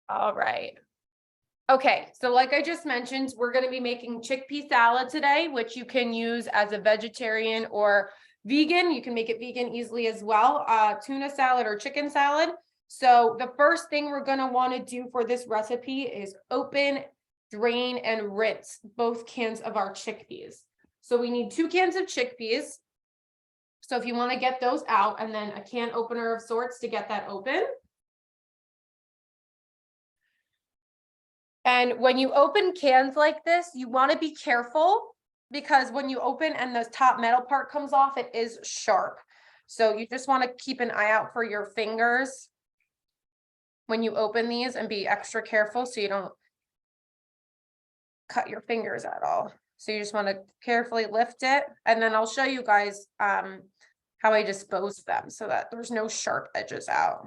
All right. Okay, so like I just mentioned, we're going to be making chickpea salad today, which you can use as a vegetarian or vegan. You can make it vegan easily as well. Tuna salad or chicken salad. So the first thing we're going to want to do for this recipe is open, drain, and rinse both cans of our chickpeas. So we need 2 cans of chickpeas. So if you want to get those out, and then a can opener of sorts to get that open. And when you open cans like this, you want to be careful because when you open and the top metal part comes off, it is sharp. So you just want to keep an eye out for your fingers when you open these and be extra careful so you don't cut your fingers at all. So you just want to carefully lift it, and then I'll show you guys how I dispose of them so that there's no sharp edges out.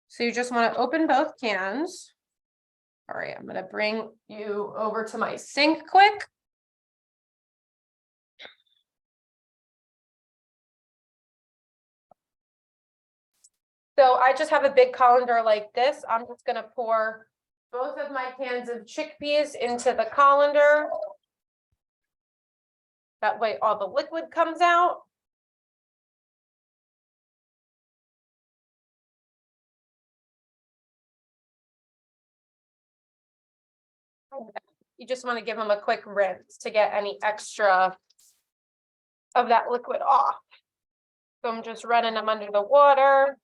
So you just want to open both cans. All right, I'm going to bring you over to my sink quick. So I just have a big colander like this. I'm just going to pour both of my cans of chickpeas into the colander. That way all the liquid comes out. You just want to give them a quick rinse to get any extra of that liquid off. So I'm just running them under the water.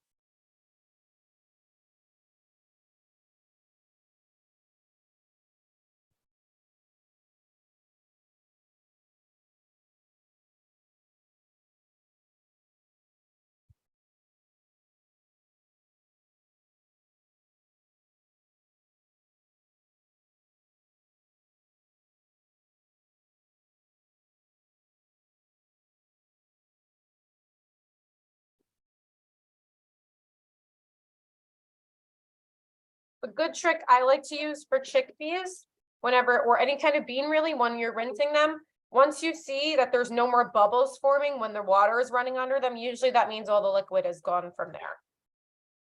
A good trick I like to use for chickpeas, whenever, or any kind of bean really, when you're rinsing them, once you see that there's no more bubbles forming when the water is running under them, usually that means all the liquid is gone from there.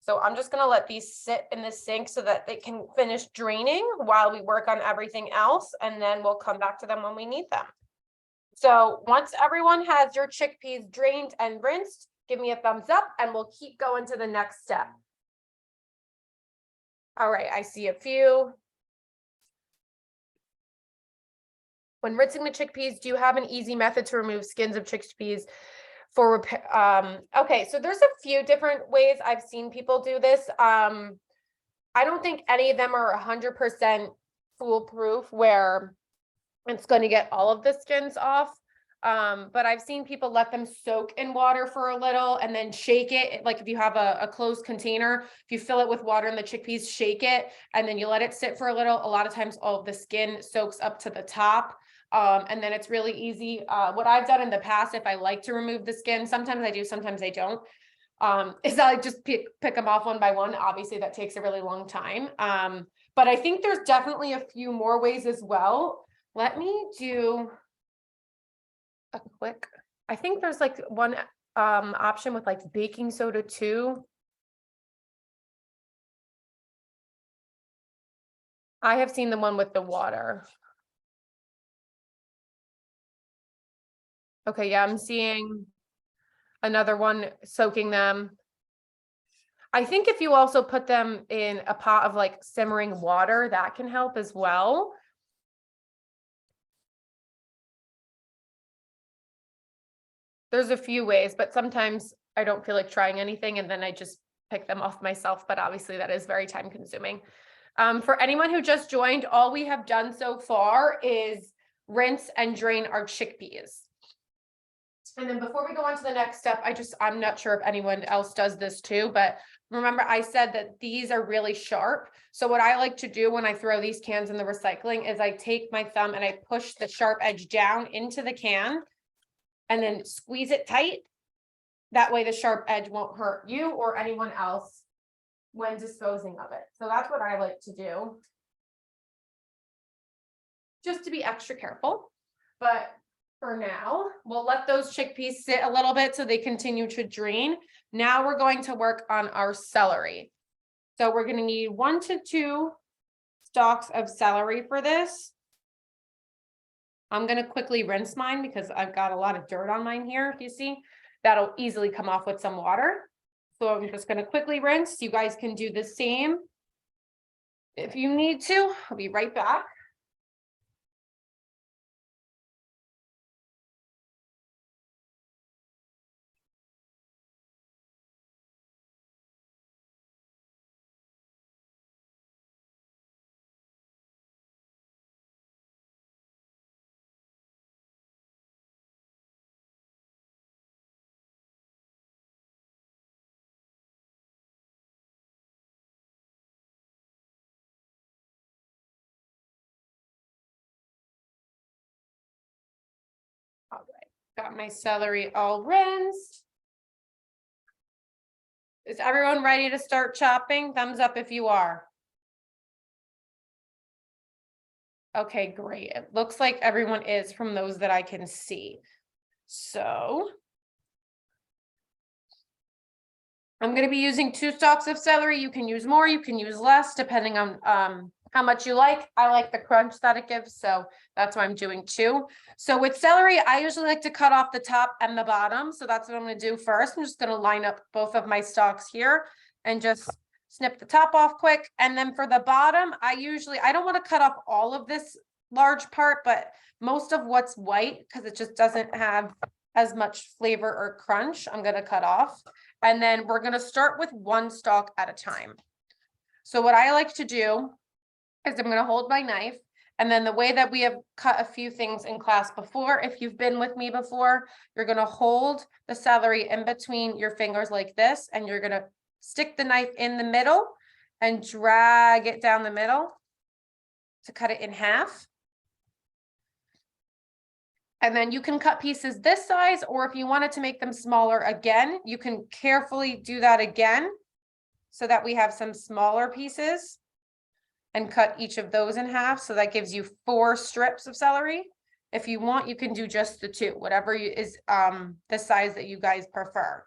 So I'm just going to let these sit in the sink so that they can finish draining while we work on everything else, and then we'll come back to them when we need them. So once everyone has your chickpeas drained and rinsed, give me a thumbs up and we'll keep going to the next step. All right, I see a few. When rinsing the chickpeas, do you have an easy method to remove skins of chickpeas for repair? Okay, so there's a few different ways I've seen people do this. I don't think any of them are 100% foolproof where it's going to get all of the skins off. But I've seen people let them soak in water for a little and then shake it. Like if you have a closed container, if you fill it with water and the chickpeas, shake it, and then you let it sit for a little. A lot of times all of the skin soaks up to the top. And then it's really easy. What I've done in the past, if I like to remove the skin, sometimes I do, sometimes I don't, is I just pick them off one by one. Obviously that takes a really long time. But I think there's definitely a few more ways as well. Let me do a quick, I think there's like one option with like baking soda too. I have seen the one with the water. Okay, yeah, I'm seeing another one soaking them. I think if you also put them in a pot of like simmering water, that can help as well. There's a few ways, but sometimes I don't feel like trying anything and then I just pick them off myself, but obviously that is very time consuming. For anyone who just joined, all we have done so far is rinse and drain our chickpeas. And then before we go on to the next step, I'm not sure if anyone else does this too, but remember I said that these are really sharp. So what I like to do when I throw these cans in the recycling is I take my thumb and I push the sharp edge down into the can and then squeeze it tight. That way the sharp edge won't hurt you or anyone else when disposing of it. So that's what I like to do, just to be extra careful. But for now. We'll let those chickpeas sit a little bit so they continue to drain. Now we're going to work on our celery. So we're going to need 1 to 2 stalks of celery for this. I'm going to quickly rinse mine because I've got a lot of dirt on mine here. If you see, that'll easily come off with some water. So I'm just going to quickly rinse. You guys can do the same if you need to. I'll be right back. All right, got my celery all rinsed. Is everyone ready to start chopping? Thumbs up if you are. Okay, great. It looks like everyone is from those that I can see. So I'm going to be using 2 stalks of celery. You can use more, you can use less, depending on how much you like. I like the crunch that it gives, so that's why I'm doing 2. So with celery, I usually like to cut off the top and the bottom. So that's what I'm going to do first. I'm just going to line up both of my stalks here and just snip the top off quick. And then for the bottom, I don't want to cut off all of this large part, but most of what's white, because it just doesn't have as much flavor or crunch, I'm going to cut off. And then we're going to start with 1 stalk at a time. So what I like to do is I'm going to hold my knife, and then the way that we have cut a few things in class before, if you've been with me before, you're going to hold the celery in between your fingers like this, and you're going to stick the knife in the middle and drag it down the middle to cut it in half. And then you can cut pieces this size, or if you wanted to make them smaller again, you can carefully do that again so that we have some smaller pieces, and cut each of those in half. So that gives you 4 strips of celery. If you want, you can do just the 2, whatever is the size that you guys prefer.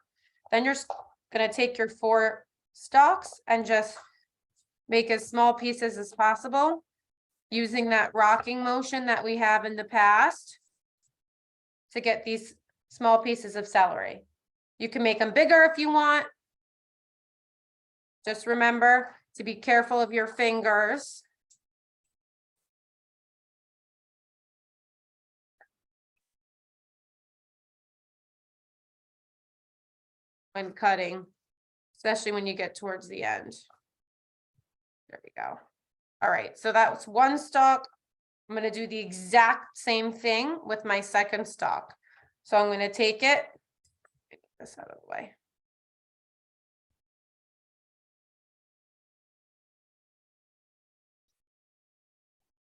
Then you're going to take your 4 stalks and just make as small pieces as possible using that rocking motion that we have in the past to get these small pieces of celery. You can make them bigger if you want. Just remember to be careful of your fingers. When cutting, especially when you get towards the end. There we go. All right, so that's 1 stalk. I'm going to do the exact same thing with my 2nd stalk. So I'm going to take it, get this out of the way.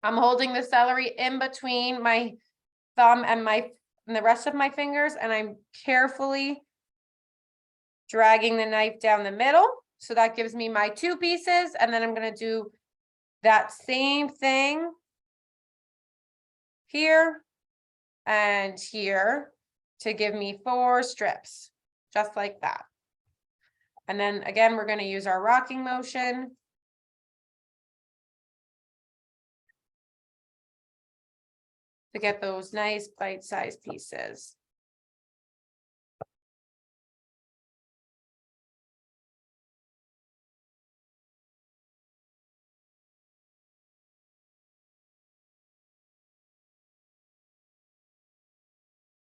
I'm holding the celery in between my thumb and the rest of my fingers, and I'm carefully dragging the knife down the middle. So that gives me my 2 pieces, and then I'm going to do that same thing here and here to give me 4 strips, just like that. And then again, we're going to use our rocking motion to get those nice bite-sized pieces.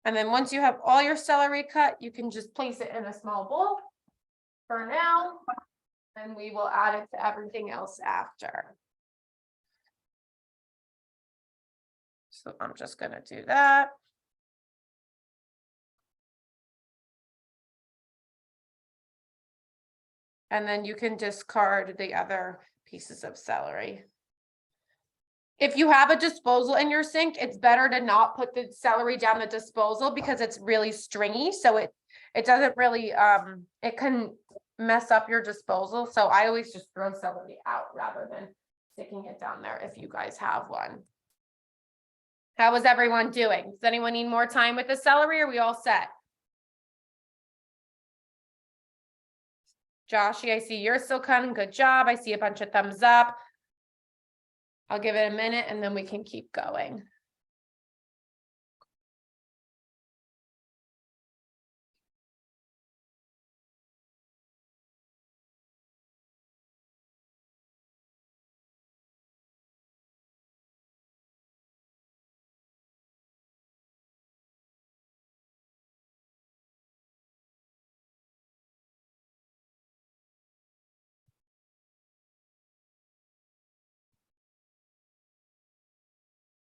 And then once you have all your celery cut, you can just place it in a small bowl for now, and we will add it to everything else after. So I'm just going to do that. And then you can discard the other pieces of celery. If you have a disposal in your sink, it's better to not put the celery down the disposal because it's really stringy. So it doesn't really, it can mess up your disposal. So I always just throw celery out rather than sticking it down there if you guys have one. How is everyone doing? Does anyone need more time with the celery? Or are we all set? Joshy, I see you're still cutting. Good job. I see a bunch of thumbs up. I'll give it a minute and then we can keep going.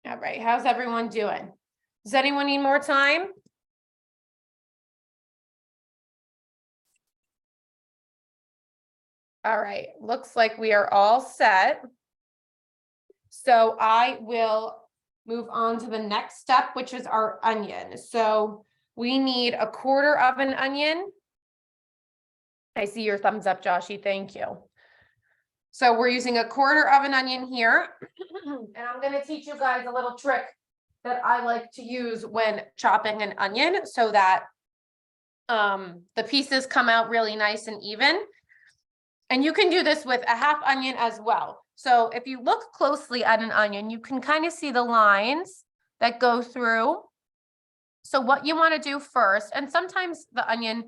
All right, how's everyone doing? Does anyone need more time? All right, looks like we are all set. So I will move on to the next step, which is our onion. So we need a quarter of an onion. I see your thumbs up, Joshy, thank you. So we're using a quarter of an onion here. And I'm gonna teach you guys a little trick that I like to use when chopping an onion so that the pieces come out really nice and even. And you can do this with a half onion as well. So if you look closely at an onion, you can kind of see the lines that go through. So what you want to do first, and sometimes the onion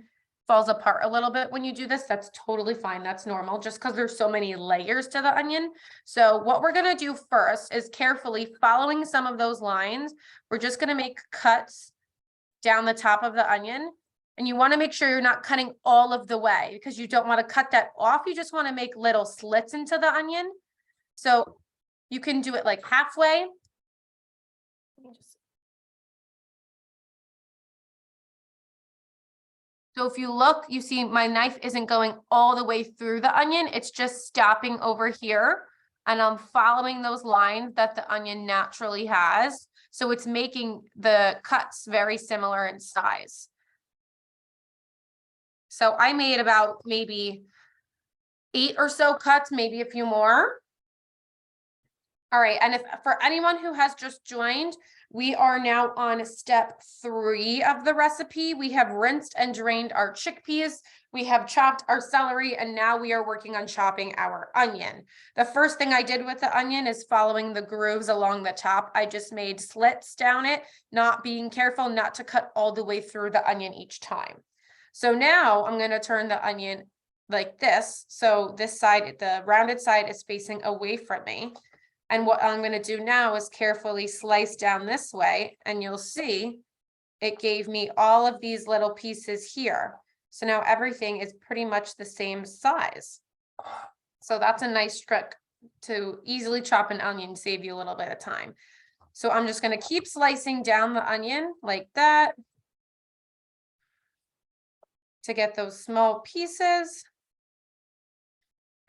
falls apart a little bit when you do this, that's totally fine. That's normal just because there's so many layers to the onion. So what we're going to do first is carefully following some of those lines. We're just going to make cuts down the top of the onion. And you want to make sure you're not cutting all of the way because you don't want to cut that off. You just want to make little slits into the onion. So you can do it like halfway. So if you look, you see my knife isn't going all the way through the onion. It's just stopping over here. And I'm following those lines that the onion naturally has. So it's making the cuts very similar in size. So I made about maybe 8 or so cuts, maybe a few more. All right, and if for anyone who has just joined, we are now on step 3 of the recipe. We have rinsed and drained our chickpeas. We have chopped our celery, and now we are working on chopping our onion. The first thing I did with the onion is following the grooves along the top. I just made slits down it, not being careful not to cut all the way through the onion each time. So now I'm going to turn the onion like this. So this side, the rounded side is facing away from me. And what I'm going to do now is carefully slice down this way, and you'll see it gave me all of these little pieces here. So now everything is pretty much the same size. So that's a nice trick to easily chop an onion, save you a little bit of time. So I'm just going to keep slicing down the onion like that to get those small pieces.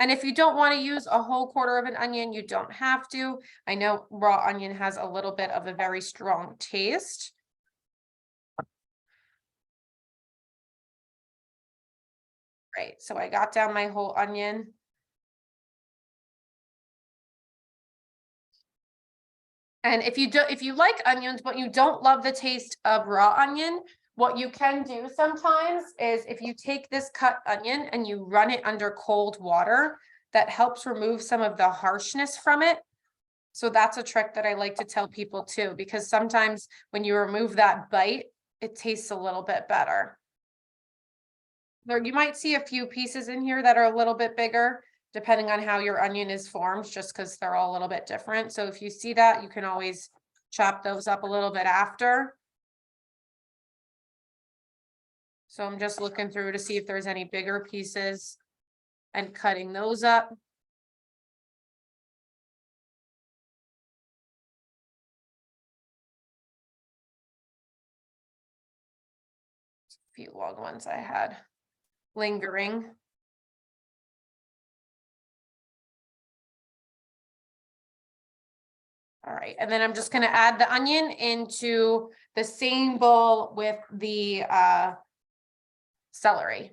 And if you don't want to use a whole quarter of an onion, you don't have to. I know raw onion has a little bit of a very strong taste. Right, so I got down my whole onion. And if you like onions, but you don't love the taste of raw onion, what you can do sometimes is if you take this cut onion and you run it under cold water, that helps remove some of the harshness from it. So that's a trick that I like to tell people too, because sometimes when you remove that bite, it tastes a little bit better. There, you might see a few pieces in here that are a little bit bigger, depending on how your onion is formed, just because they're all a little bit different. So if you see that, you can always chop those up a little bit after. So I'm just looking through to see if there's any bigger pieces and cutting those up. A few long ones I had lingering. All right, and then I'm just going to add the onion into the same bowl with the celery.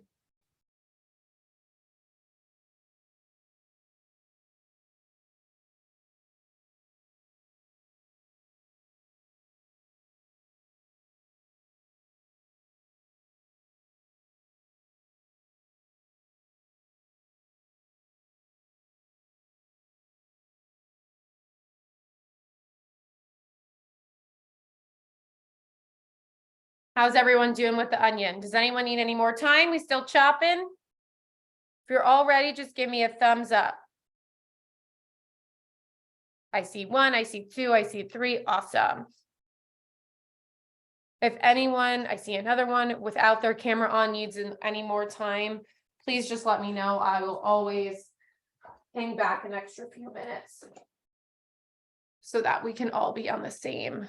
How's everyone doing with the onion? Does anyone need any more time? We still chopping? If you're all ready, just give me a thumbs up. I see 1, I see 2, I see 3. Awesome. If anyone, I see another one without their camera on needs any more time, please just let me know. I will always hang back an extra few minutes so that we can all be on the same.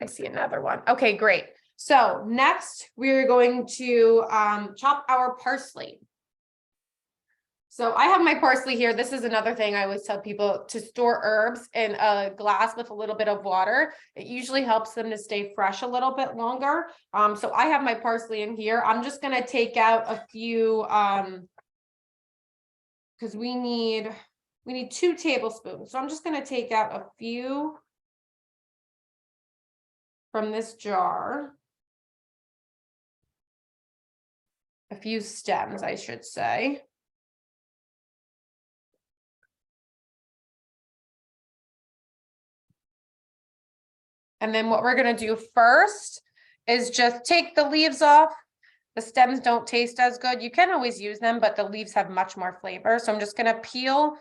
I see another one. Okay, great. So next we're going to chop our parsley. So I have my parsley here. This is another thing I always tell people, to store herbs in a glass with a little bit of water. It usually helps them to stay fresh a little bit longer. So I have my parsley in here. I'm just going to take out a few because we need 2 tablespoons. So I'm just going to take out a few from this jar. A few stems, I should say. And then what we're going to do first is just take the leaves off. The stems don't taste as good. You can always use them, but the leaves have much more flavor. So I'm just going to peel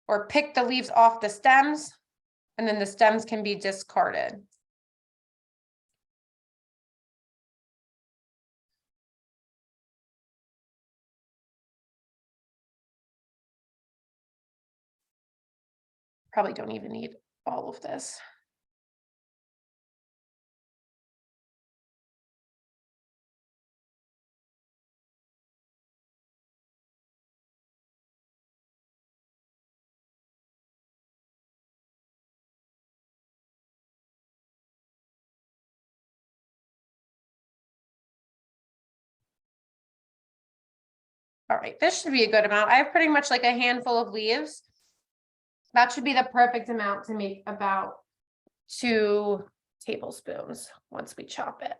or pick the leaves off the stems, and then the stems can be discarded. Probably don't even need all of this. All right, this should be a good amount. I have pretty much like a handful of leaves. That should be the perfect amount to make about 2 tablespoons once we chop it.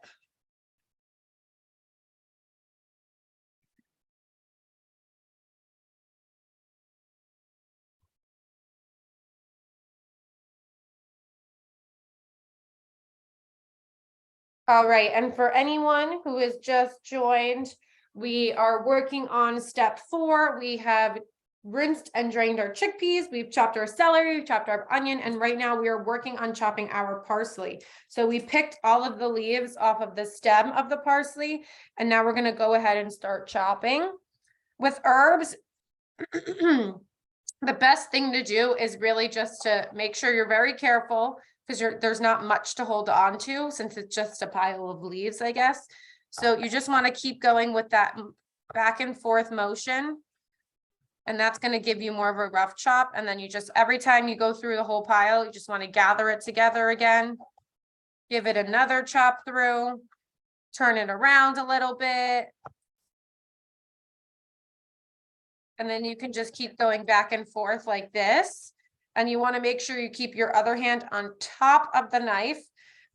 All right, and for anyone who has just joined, we are working on step 4. We have rinsed and drained our chickpeas, we've chopped our celery, we've chopped our onion, and right now we are working on chopping our parsley. So we picked all of the leaves off of the stem of the parsley, and now we're going to go ahead and start chopping. With herbs, the best thing to do is really just to make sure you're very careful, because there's not much to hold on to since it's just a pile of leaves, I guess. So you just want to keep going with that back and forth motion. And that's going to give you more of a rough chop. And then you just, every time you go through the whole pile, you just want to gather it together again. Give it another chop through. Turn it around a little bit. And then you can just keep going back and forth like this. And you want to make sure you keep your other hand on top of the knife.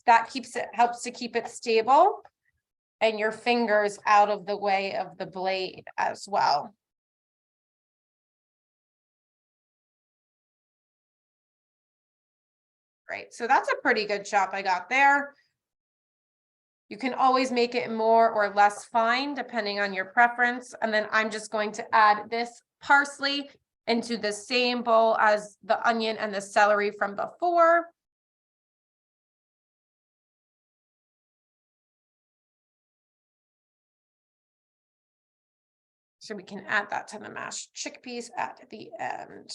That helps to keep it stable, and your fingers out of the way of the blade as well. Great. So that's a pretty good chop I got there. You can always make it more or less fine depending on your preference. And then I'm just going to add this parsley into the same bowl as the onion and the celery from before. So we can add that to the mashed chickpeas at the end.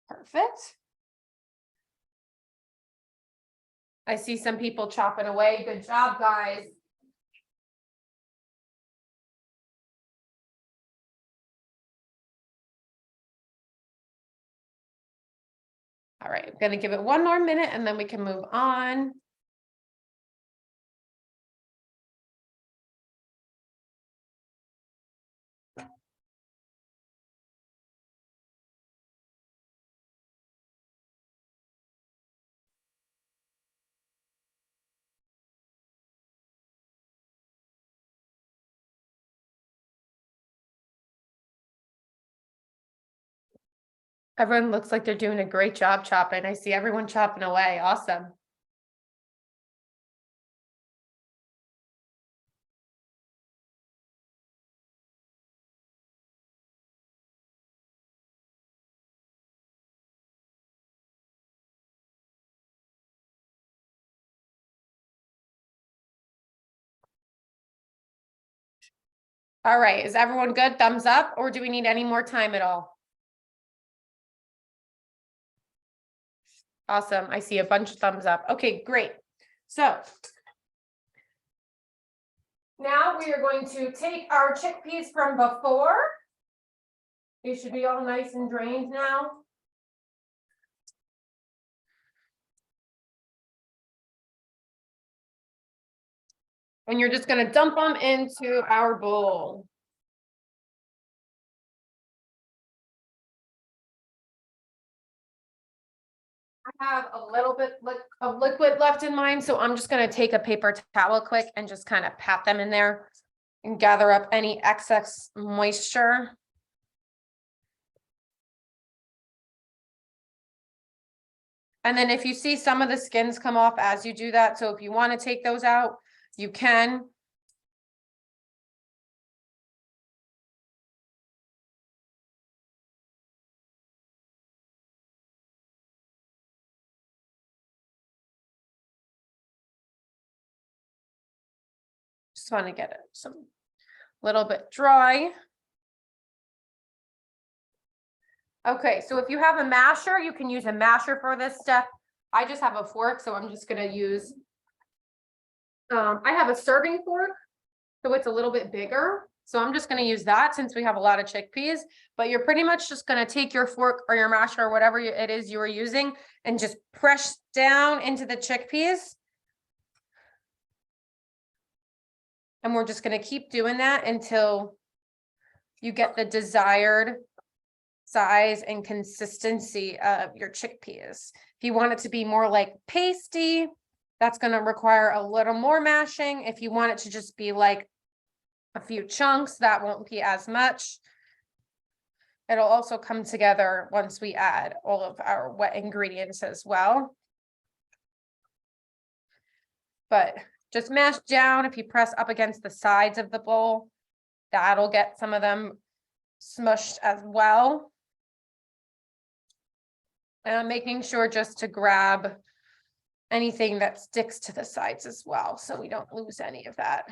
Perfect. I see some people chopping away. Good job, guys. All right, I'm gonna give it 1 more minute and then we can move on. Everyone looks like they're doing a great job chopping. I see everyone chopping away. Awesome. All right, is everyone good? Thumbs up, or do we need any more time at all? Awesome. I see a bunch of thumbs up. Okay, great. So now we are going to take our chickpeas from before. They should be all nice and drained now. And you're just going to dump them into our bowl. I have a little bit of liquid left in mine, so I'm just going to take a paper towel quick and just kind of pat them in there and gather up any excess moisture. And then if you see some of the skins come off as you do that, so if you want to take those out, you can. Just want to get it some little bit dry. Okay, so if you have a masher, you can use a masher for this step. I just have a fork, so I'm just going to use, I have a serving fork, so it's a little bit bigger. So I'm just going to use that since we have a lot of chickpeas, but you're pretty much just going to take your fork or your masher or whatever it is you are using and just press down into the chickpeas. And we're just going to keep doing that until you get the desired size and consistency of your chickpeas. If you want it to be more like pasty, that's going to require a little more mashing. If you want it to just be like a few chunks, that won't be as much. It'll also come together once we add all of our wet ingredients as well. But just mash down. If you press up against the sides of the bowl, that'll get some of them smushed as well. And I'm making sure just to grab anything that sticks to the sides as well, so we don't lose any of that.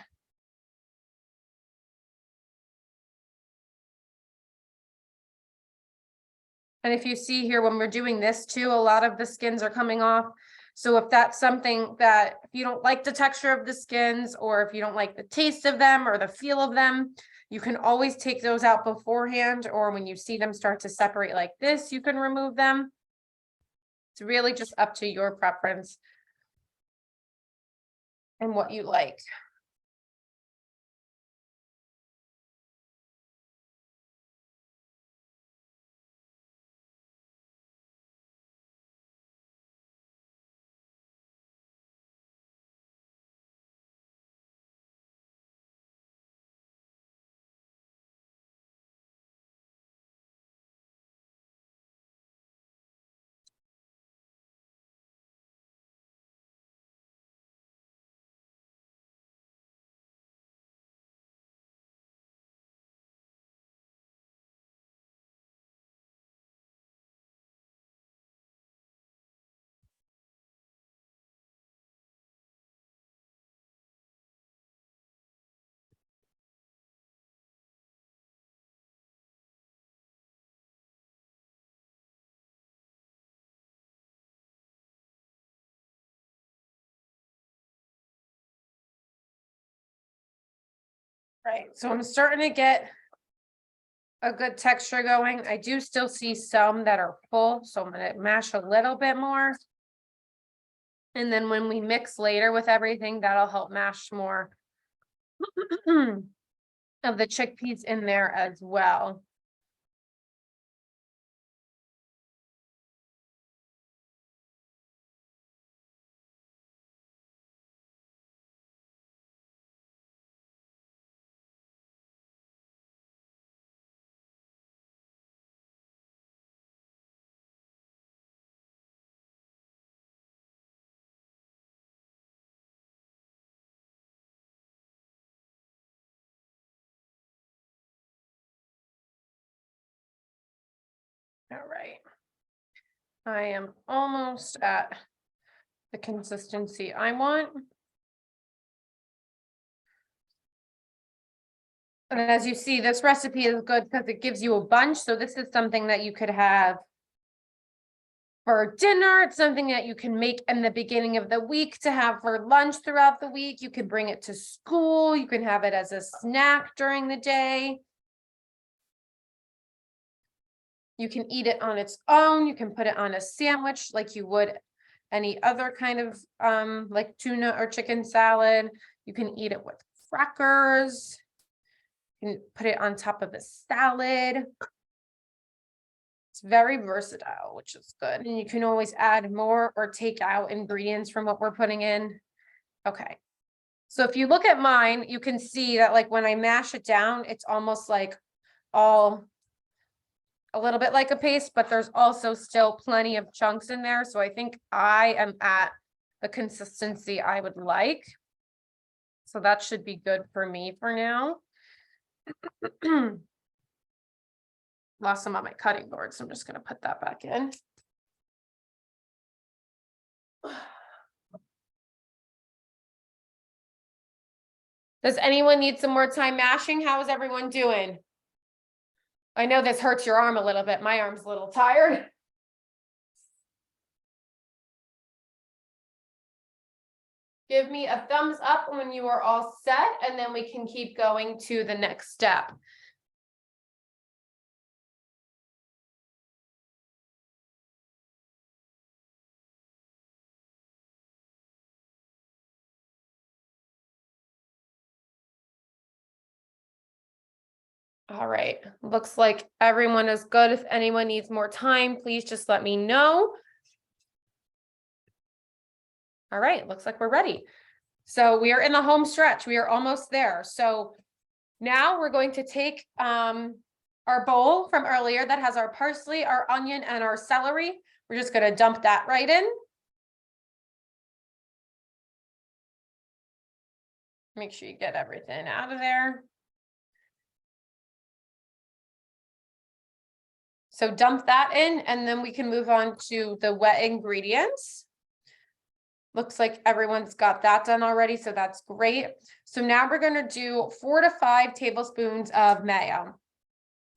And if you see here, when we're doing this too, a lot of the skins are coming off. So if that's something that, if you don't like the texture of the skins, or if you don't like the taste of them or the feel of them, you can always take those out beforehand, or when you see them start to separate like this, you can remove them. It's really just up to your preference and what you like. Right, so I'm starting to get a good texture going. I do still see some that are full, so I'm gonna mash a little bit more. And then when we mix later with everything, that'll help mash more of the chickpeas in there as well. All right. I am almost at the consistency I want. And as you see, this recipe is good because it gives you a bunch. So this is something that you could have for dinner. It's something that you can make in the beginning of the week to have for lunch throughout the week. You can bring it to school. You can have it as a snack during the day. You can eat it on its own. You can put it on a sandwich like you would any other kind of like tuna or chicken salad. You can eat it with crackers. You can put it on top of a salad. It's very versatile, which is good. And you can always add more or take out ingredients from what we're putting in. Okay. So if you look at mine, you can see that like when I mash it down, it's almost like all a little bit like a paste, but there's also still plenty of chunks in there. So I think I am at the consistency I would like. So that should be good for me for now. Lost some on my cutting board, so I'm just going to put that back in. Does anyone need some more time mashing? How is everyone doing? I know this hurts your arm a little bit. My arm's a little tired. Give me a thumbs up when you are all set, and then we can keep going to the next step. All right, looks like everyone is good. If anyone needs more time, please just let me know. All right, looks like we're ready. So we are in the home stretch. We are almost there. So now we're going to take our bowl from earlier that has our parsley, our onion, and our celery. We're just going to dump that right in. Make sure you get everything out of there. So dump that in, and then we can move on to the wet ingredients. Looks like everyone's got that done already, so that's great. So now we're going to do 4 to 5 tablespoons of mayo.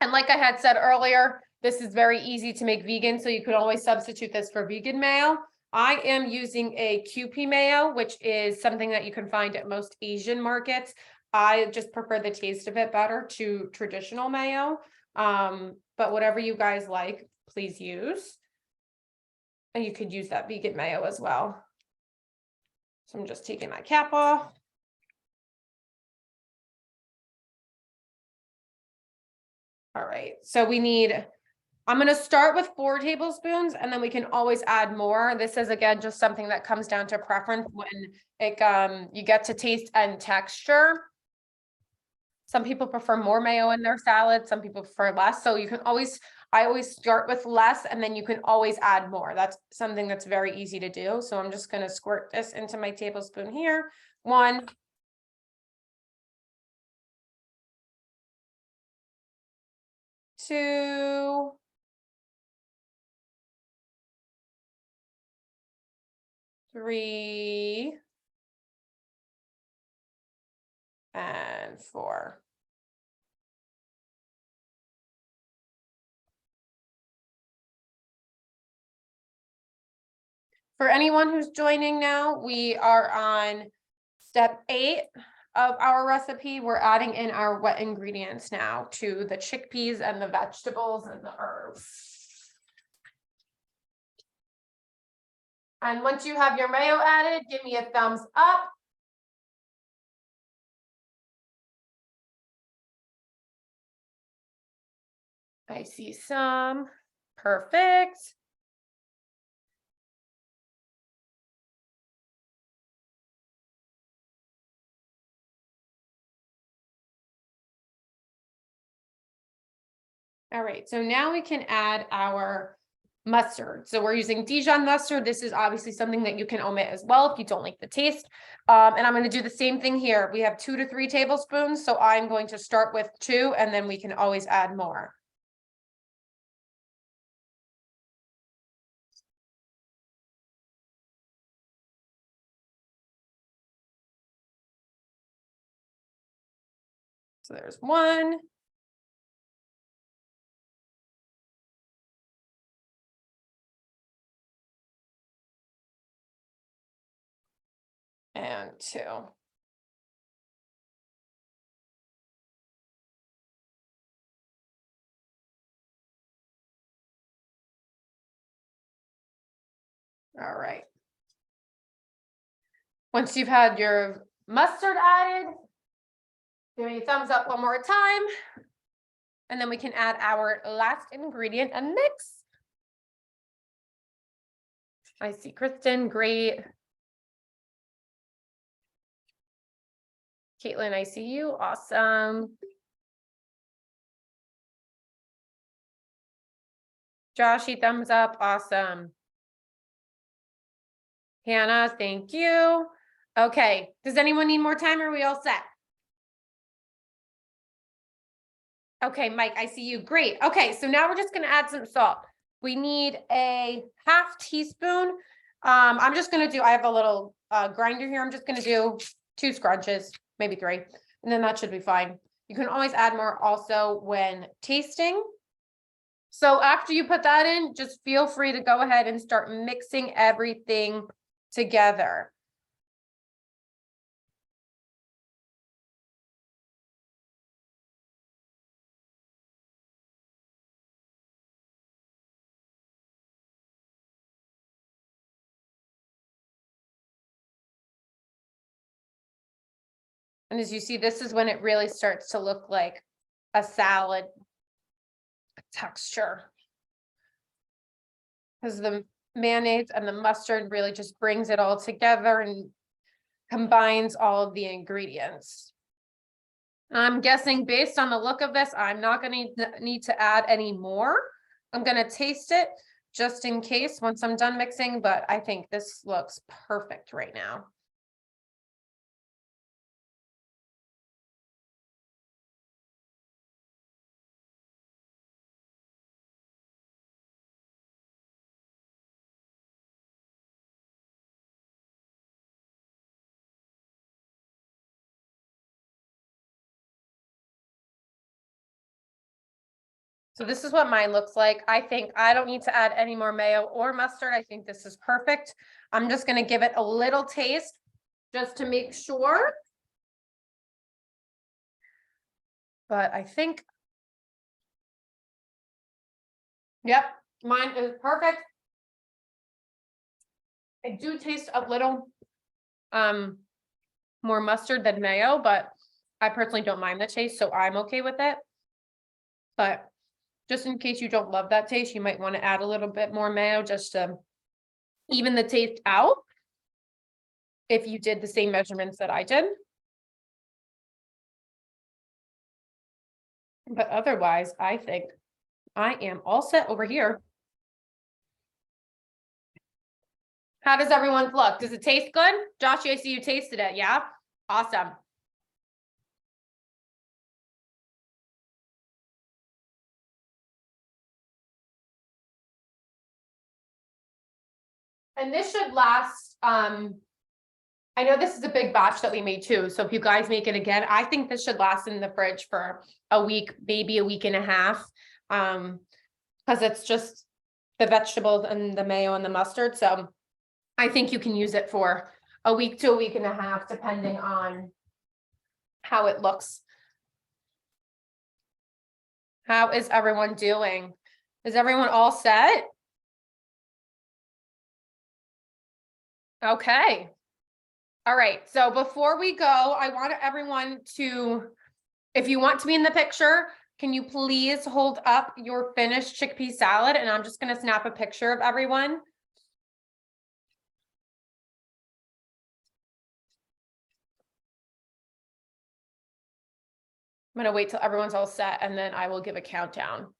And like I had said earlier, this is very easy to make vegan, so you can always substitute this for vegan mayo. I am using a Culikid mayo, which is something that you can find at most Asian markets. I just prefer the taste of it better to traditional mayo. But whatever you guys like, please use. And you could use that vegan mayo as well. So I'm just taking my cap off. All right, so we need, I'm going to start with 4 tablespoons, and then we can always add more. This is again just something that comes down to preference when it you get to taste and texture. Some people prefer more mayo in their salad, some people prefer less. So you can always, I always start with less, and then you can always add more. That's something that's very easy to do. So I'm just going to squirt this into my tablespoon here. 1, 2, 3, and 4. For anyone who's joining now, we are on step 8 of our recipe. We're adding in our wet ingredients now to the chickpeas and the vegetables and the herbs. And once you have your mayo added, give me a thumbs up. I see some. Perfect. All right, so now we can add our mustard. So we're using Dijon mustard. This is obviously something that you can omit as well if you don't like the taste. And I'm going to do the same thing here. We have 2 to 3 tablespoons. So I'm going to start with 2, and then we can always add more. So there's one. And two. All right. Once you've had your mustard added, give me a thumbs up one more time. And then we can add our last ingredient and mix. I see Kristen, great. Caitlin, I see you, awesome. Joshy, thumbs up, awesome. Hannah, thank you. Okay, does anyone need more time or are we all set? Okay, Mike, I see you, great. Okay, so now we're just gonna add some salt. We need a half teaspoon. I'm just gonna do, I have a little grinder here. I'm just gonna do 2 scrunches, maybe 3, and then that should be fine. You can always add more also when tasting. So after you put that in, just feel free to go ahead and start mixing everything together. And as you see, this is when it really starts to look like a salad texture. Because the mayonnaise and the mustard really just brings it all together and combines all of the ingredients. I'm guessing based on the look of this, I'm not going to need to add any more. I'm going to taste it just in case once I'm done mixing, but I think this looks perfect right now. So this is what mine looks like. I think I don't need to add any more mayo or mustard. I think this is perfect. I'm just going to give it a little taste just to make sure. But I think, yep, mine is perfect. I do taste a little more mustard than mayo, but I personally don't mind the taste, so I'm okay with it. But just in case you don't love that taste, you might want to add a little bit more mayo just to even the taste out if you did the same measurements that I did. But otherwise, I think I am all set over here. How does everyone's look? Does it taste good? Josh, I see you tasted it, yeah? Awesome. And this should last, I know this is a big batch that we made too, so if you guys make it again, I think this should last in the fridge for a week, maybe a week and a half. Because it's just the vegetables and the mayo and the mustard, so I think you can use it for a week to a week and a half, depending on how it looks. How is everyone doing? Is everyone all set? Okay. All right. So before we go, I want everyone to, if you want to be in the picture, can you please hold up your finished chickpea salad? And I'm just going to snap a picture of everyone. I'm going to wait till everyone's all set and then I will give a countdown.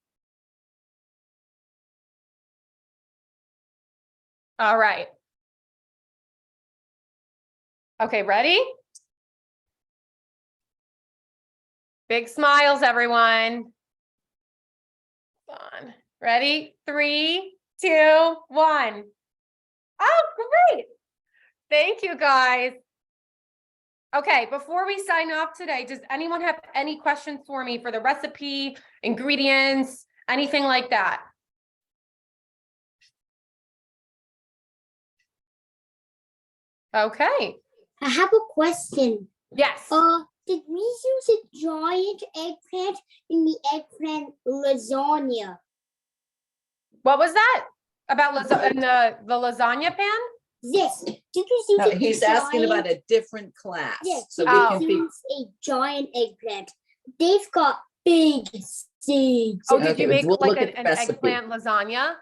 All right. Okay, ready? Big smiles, everyone. On. Ready? 3, 2, 1. Oh, great. Thank you, guys. Okay, before we sign off today, does anyone have any questions for me for the recipe, ingredients, anything like that? Okay. I have a question. Yes. Did we use a giant eggplant in the eggplant lasagna? What was that? About in the lasagna pan? Yes. Did we use No, he's asking about a different class. Yes. So Oh. we can be. use a giant eggplant? They've got big seeds. Oh, did Okay, you make we'll like look at the an recipe. eggplant lasagna?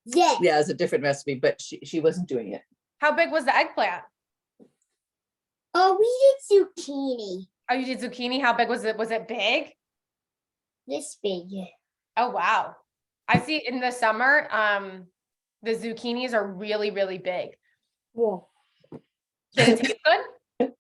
Yes. Yeah, it's a different recipe, but she wasn't doing it. How big was the eggplant? Oh, we did zucchini. Oh, you did zucchini. How big was it? Was it big? This big. Oh, wow. I see in the summer, the zucchinis are really, really big. Whoa. Did it taste good?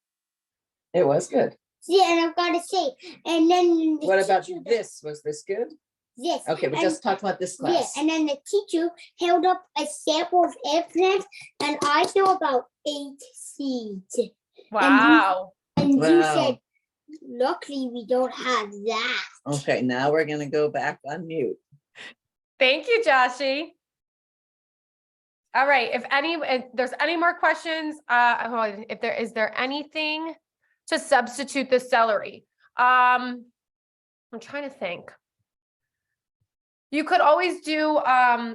It was good. Yeah, and I've got to say, and then What about this? Was this good? Yes. Okay, we and- just talked about this class. Yeah, and then the teacher held up a sample of eggplant, and I saw about 8 seeds. Wow. And you Wow. said, luckily we don't have that. Okay, now we're gonna go back on mute. Thank you, Joshi. All right, if there's any more questions, hold on, is there anything to substitute the celery? I'm trying to think. You could always do,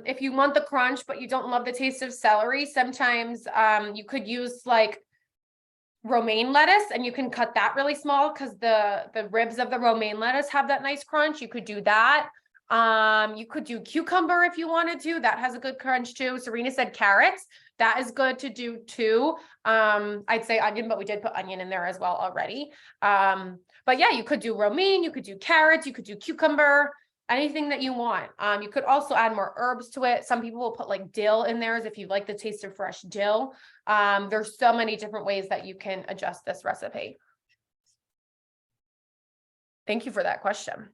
if you want the crunch, but you don't love the taste of celery, sometimes you could use like romaine lettuce, and you can cut that really small because the ribs of the romaine lettuce have that nice crunch. You could do that. You could do cucumber if you wanted to. That has a good crunch too. Serena said carrots. That is good to do too. I'd say onion, but we did put onion in there as well already. But yeah, you could do romaine, you could do carrots, you could do cucumber, anything that you want. You could also add more herbs to it. Some people will put like dill in theirs if you like the taste of fresh dill. There's so many different ways that you can adjust this recipe. Thank you for that question.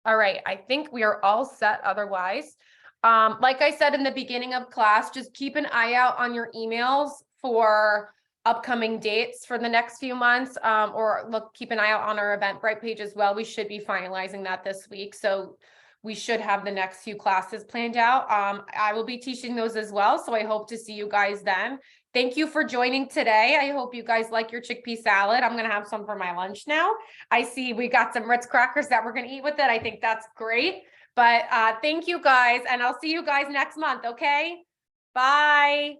All right, I think we are all set otherwise. Like I said in the beginning of class, just keep an eye out on your emails for upcoming dates for the next few months, or keep an eye out on our Eventbrite page as well. We should be finalizing that this week. So we should have the next few classes planned out. I will be teaching those as well. So I hope to see you guys then. Thank you for joining today. I hope you guys like your chickpea salad. I'm going to have some for my lunch now. I see we got some Ritz crackers that we're going to eat with it. I think that's great. But thank you guys, and I'll see you guys next month. Okay, bye.